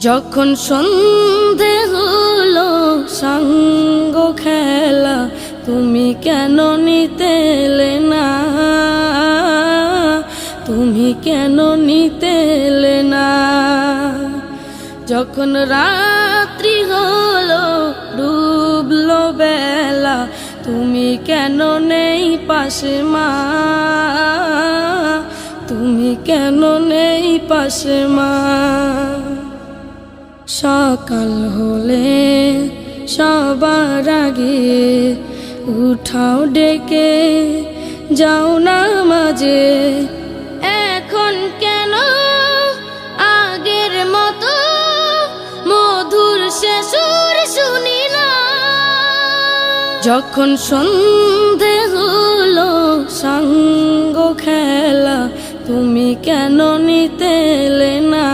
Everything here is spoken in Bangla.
যখন সন্ধে হলো সঙ্গ খেলা, তুমি কেন নিতে এলে না, তুমি কেন নিতে এলে না। যখন রাত্রি হলো ডুবলো বেলা, তুমি কেন নেই পাশে মা, তুমি কেন নেই পাশে মা। সকাল হলে সবার আগে উঠাও ডেকে যাও নামাজে, এখন কেন আগের মতো মধুর সে সুর শুনি না। যখন সন্ধে হলো সঙ্গ খেলা, তুমি কেন নিতে এলে না।